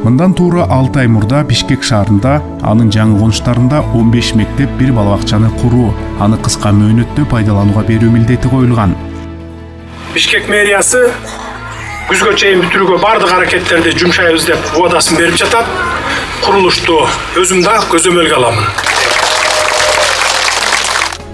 Мындан туура 6 ай мурда Бишкек шаарында, анын жаңы конуштарында 15 мектеп, бир балабакчаны куруу, аны кыска мөөнөттө пайдаланууга берүү милдети коюлган. Бишкек мэриясы күзгө чейин бүтүрүүгө бардык аракеттерди жумшайбыз деп убадасын берип жатат. Курулушту өзүм да көзөмөлгө аламын.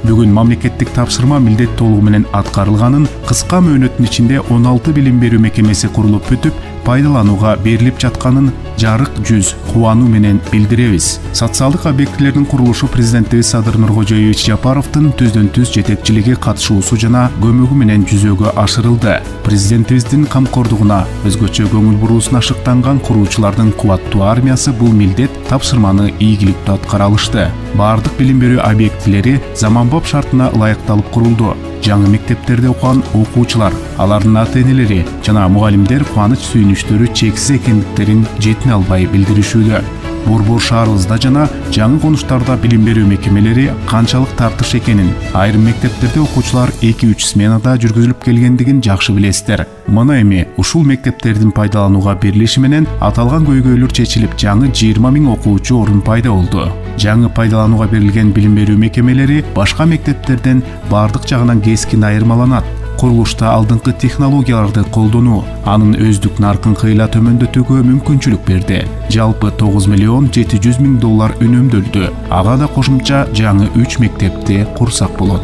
Бүгүн мамлекеттик тапшырма милдет толугу менен аткарылганын, кыска мөөнөттүн ичинде 16 билим берүү мекемеси курулуп бүтүп, пайдаланууга берилип жатканын жарык жүз кубануу менен билдиребиз. Социалдык объектилердин курулушу президентибиз Садыр Нуркожоевич Жапаровдун түздөн-түз жетекчилиги, катышуусу жана көмөгү менен жүзөгө ашырылды. Президентибиздин камкордугуна өзгөчө көңүл буруусуна шыктанган куруучулардын кубаттуу армиясы бул милдет тапшырманы ийгиликтүү аткара алышты. Бардык билим берүү объектилери заманбап шартына ылайыкталып курулду. Жаңы мектептерде окуган окуучулар, алардын ата-энелери жана мугалимдер кубаныч сүйүнүчтөрү чексиз экендиктерин жетине албай билдиришүүдө. Борбор шаарыбызда жана жаңы конуштарда билим берүү мекемелери канчалык тартыш экенин, айрым мектептерде окуучулар 2-3 сменада жүргүзүлүп келгендигин жакшы билесиздер. Мына эми ушул мектептердин пайдаланууга берилиши менен аталган көйгөйлөр чечилип, жаңы 20 000 окуучу орун пайда болду. Жаңы пайдаланууга берилген билим берүү мекемелери башка мектептерден бардык жагынан кескин айырмаланат. Курулушта алдыңкы технологияларды колдонуу, анын өздүк наркын кыйла төмөндөтүүгө мүмкүнчүлүк берди. Жалпы $9 миллион $700 000 үнөмдөлдү. Ага да кошумча жаңы 3 мектепти курсак болот.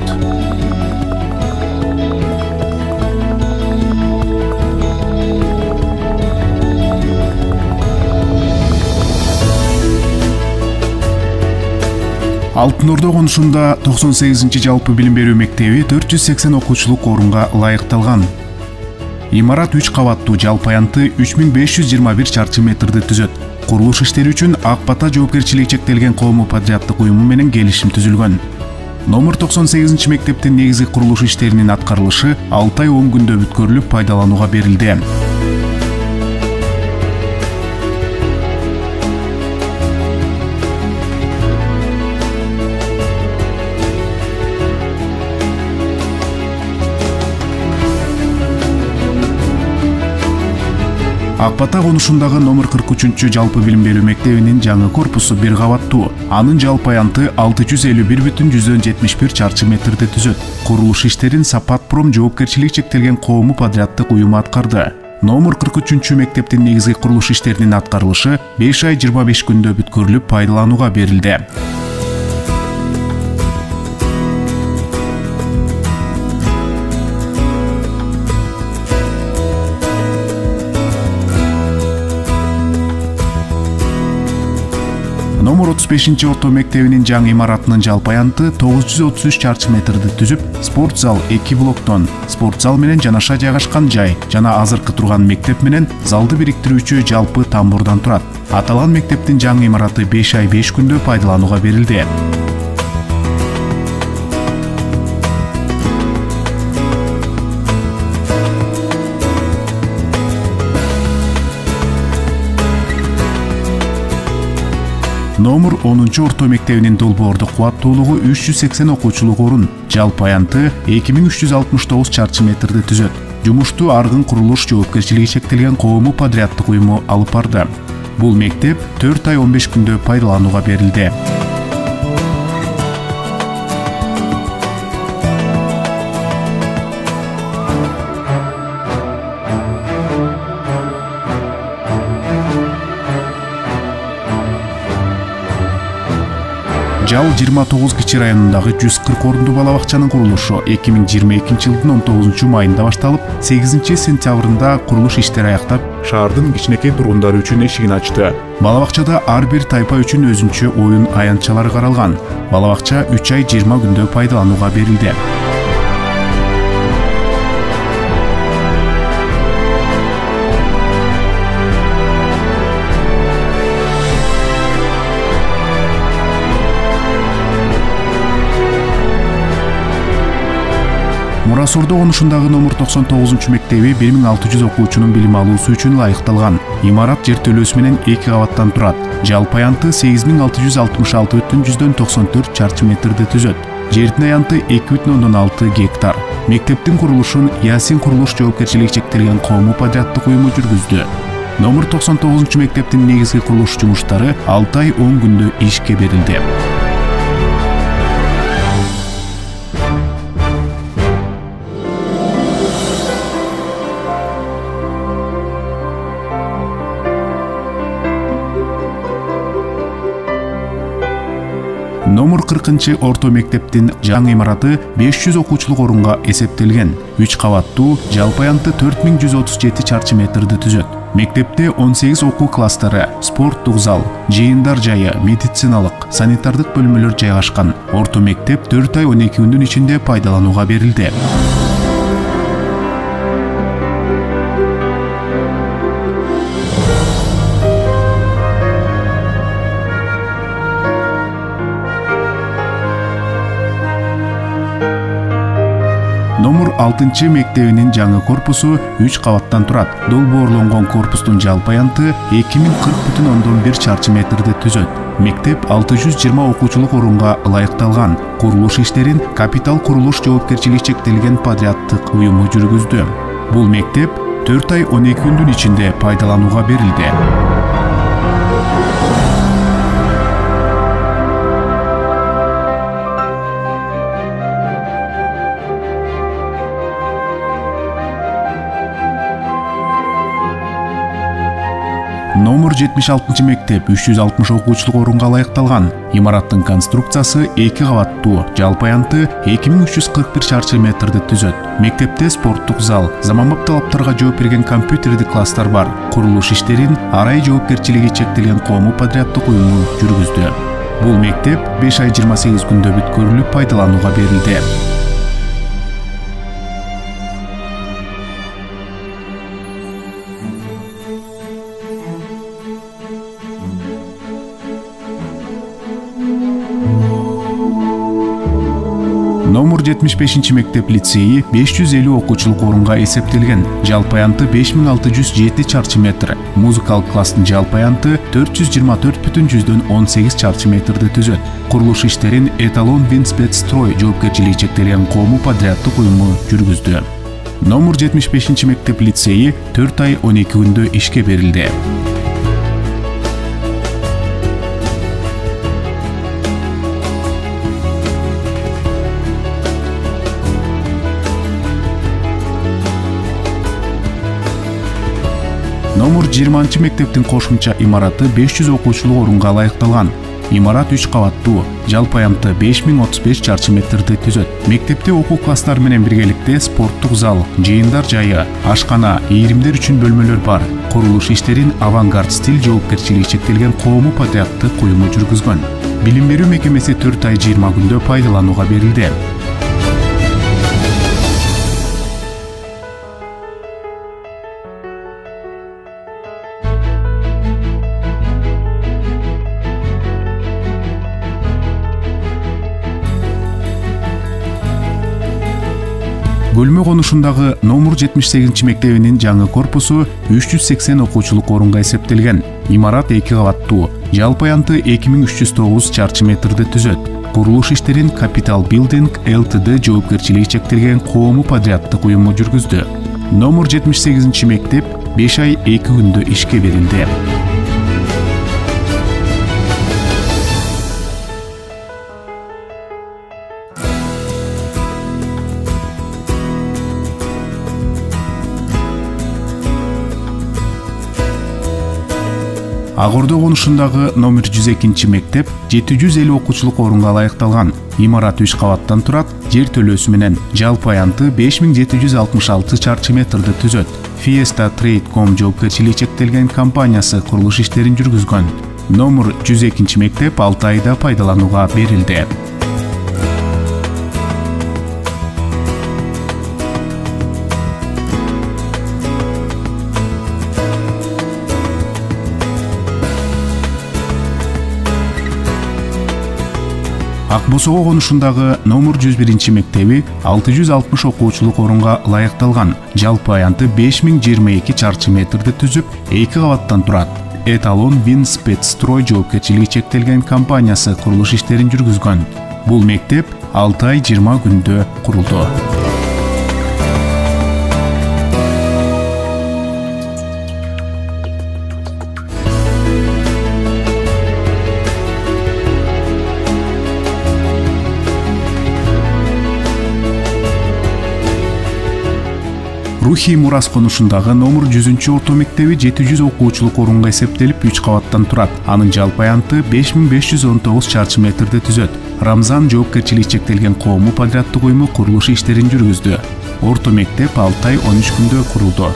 Алтын Ордо конушунда 98 жалпы билим берүү мектеби 480 окуучулук орунга ылайыкталган. Имарат 3 кабаттуу, жалпы аянты 3521 чарчы метрди түзөт. Курулуш иштери үчүн Ак Бата жоопкерчилиги чектелген коомдук патриоттук уюму менен келишим түзүлгөн. Номер 98 мектептин негизги курулуш иштеринин аткарылышы 6 ай 10 күндө бүткөрүлүп пайдаланууга берилди. Ак Бата конушундагы номер 43 жалпы билим берүү мектебинин жаңы корпусу 1 кабаттуу. Анын жалпы аянты 651,71 чарчы метрди түзөт. Курулуш иштерин Сапатпром жоопкерчилиги чектелген коомдук патриоттук уюму аткарды. Номер 43 мектептин негизги курулуш иштеринин аткарылышы 5 ай 25 күндө бүткөрүлүп пайдаланууга берилди. Номер 35 орто мектебинин жаңы имаратынын жалпы аянты 933 чарчы метрди түзүп, спорт зал 2 блоктон, спорт зал менен жанаша жайгашкан жай жана азыркы турган мектеп менен залды бириктирүүчү жалпы тамбурдан турат. Аталган мектептин жаңы имараты 5 ай 5 күндө пайдаланууга берилди. Номер 10 орто мектебинин долбоордук кубаттуулугу 380 окуучулук орун, жалпы аянты 2369 чарчы метрди түзөт. Жумушту Аргын курулуш жоопкерчилиги чектелген коомдук патриоттук уюму алып барды. Бул мектеп 4 ай 15 күндө пайдаланууга берилди. Жал 29 кичи районундагы 140 орунду балабакчанын курулушу 2022 жылдын 19 майында башталып, 8 сентябрында курулуш иштери аяктап, шаардын кичинекей тургундары үчүн эшигин ачты. Балабакчада ар бир тайпа үчүн өзүнчө оюн аянтчалары каралган. Балабакча 3 ай 20 күндө пайдаланууга берилди. Мурасордо конушундагы номер 99 мектеби 1600 окуучунун билим алуусу үчүн ылайыкталган. Имарат жертөлөөсү менен 2 кабаттан турат. Жалпы аянты 8666,94 чарчы метрди түзөт. жердин аянты 2,6 гектар. Мектептин курулушун Ясин курулуш жоопкерчилиги чектелген коомдук подряддык уюму жүргүздү. Номер 99 мектептин негизги курулуш жумуштары 6 ай 10 күндө ишке берилди. Номер 40 орто мектептин жаңы имараты 500 окуучулук орунга эсептелген. 3 кабаттуу, жалпы аянты 4137 чарчы метрди түзөт. Мектепте 18 окуу класстары, спорттук зал, жыйындар жайы, медициналык, санитардык бөлмөлөр жайгашкан. Орто мектеп 4 ай 12 күндүн ичинде пайдаланууга берилди. Номер 6 мектебинин жаңы корпусу 3 кабаттан турат. Долбоорлонгон корпустун жалпы аянты 2040,1 чарчы метрди түзөт. Мектеп 620 окуучулук орунга ылайыкталган. Курулуш иштерин Капитал курулуш жоопкерчилиги чектелген подряддык уюму жүргүздү. Бул мектеп 4 ай 12 күндүн ичинде пайдаланууга берилди. Номер 76 мектеп 360 окуучулук орунга ылайыкталган. Имараттын конструкциясы 2 кабаттуу, жалпы аянты 2341 чарчы метрди түзөт. Мектепте спорттук зал, заманбап талаптарга жооп берген компьютердик класстар бар. Курулуш иштерин Арай жоопкерчилиги чектелген коомдук подряддык уюму жүргүздү. Бул мектеп 5 ай 28 күндө бүткөрүлүп пайдаланууга берилди. Номер 75 мектеп лицейи 550 окуучулук орунга эсептелген. Жалпы аянты 5607 чарчы метр. Музыкалык класстын жалпы аянты 424,18 чарчы метрди түзөт. Курулуш иштерин Эталон Винспецстрой жоопкерчилиги чектелген коомдук подряддык уюму жүргүздү. Номер 75 мектеп лицейи 4 ай 12 күндө ишке берилди. Номер 20 мектептин кошумча имараты 500 окуучулук орунга ылайыкталган. Имарат 3 кабаттуу, жалпы аянты 5035 чарчы метрди түзөт. Мектепте окуу класстары менен биргеликте спорттук зал, жыйындар жайы, ашкана, ийримдер үчүн бөлмөлөр бар. Курулуш иштерин Авангард стиль жоопкерчилиги чектелген коомдук подряддык уюму жүргүзгөн. Билим берүү мекемеси 4 ай 20 күндө пайдаланууга берилди. Бөлмө конушундагы номер 78 мектебинин жаңы корпусу 380 окуучулук орунга эсептелген. Имарат 2 кабаттуу, жалпы аянты 2309 чарчы метрди түзөт. Курулуш иштерин Capital Building Ltd жоопкерчилиги чектелген коомдук подряддык уюму жүргүздү. Номер 78 мектеп 5 ай 2 күндө ишке берилди. Ак Ордо конушундагы номер 102 мектеп 750 окуучулук орунга ылайыкталган. Имарат 3 кабаттан турат, жер төлөөсү менен жалпы аянты 5766 чарчы метрди түзөт. Fiesta Trade.com жоопкерчилиги чектелген компаниясы курулуш иштерин жүргүзгөн. Номер 102 мектеп 6 айда пайдаланууга берилди. Ак Босого конушундагы номер 101 мектеби 660 окуучулук орунга ылайыкталган. Жалпы аянты 5022 чарчы метрди түзүп, 2 кабаттан турат. Эталон Винспецстрой жоопкерчилиги чектелген компаниясы курулуш иштерин жүргүзгөн. Бул мектеп 6 ай 20 күндө курулду. Рухий Мурас конушундагы номер 100 орто мектеби 700 окуучулук орунга эсептелип 3 кабаттан турат. Анын жалпы аянты 5519 чарчы метрди түзөт. Рамзан жоопкерчилиги чектелген коомдук подряддык уюму курулуш иштерин жүргүздү. Орто мектеп 6 ай 13 күндө курулду.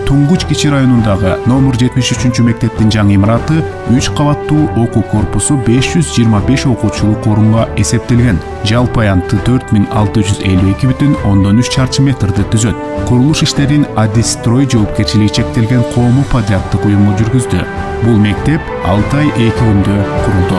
Туңгуч Кичи районундагы номер 73 мектептин жаңы имараты 3 кабаттуу окуу корпусу 525 окуучулук орунга эсептелген. Жалпы аянты 4652,3 чарчы метрди түзөт. Курулуш иштерин Адис Строй жоопкерчилиги чектелген коомдук подряддык уюму жүргүздү. Бул мектеп 6 ай 2 күндө курулду.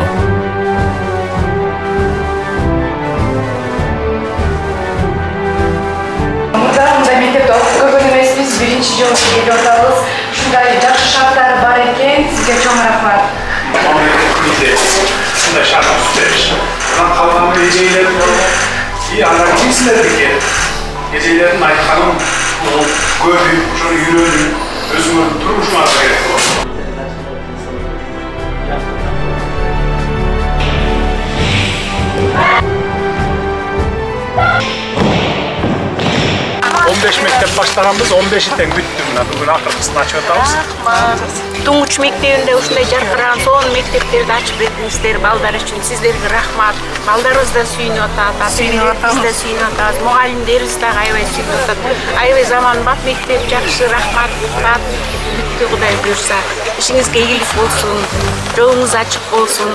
Birinci жолу келип атабыз. Ушундай жакшы шарттары бар экен. Сизге чоң рахмат. Ушундай шарт түзүш. Калган эжелер и анархисттер экен. Эжелердин айтканын көрүп, ошону үйрөнүп, өзүңөрдүн турмушуңарга керек болот. 15 мектеп баштаганбыз, 15-и тең бүттү. Мына бүгүн акыркысын ачып атабыз. Туңгуч мектебинде ушундай жаркыраган сонун мектептерди ачып бердиңиздер балдар үчүн. Сиздерге рахмат. Балдарыбыз да сүйүнүп атат, биз да сүйүнүп атабыз. Мугалимдерибиз да аябай сүйүнүп атат. Аябай заманбап мектеп, жакшы рахмат. Бүттү Кудай буйрса. Ишиңизге ийгилик болсун, жолуңуз ачык болсун.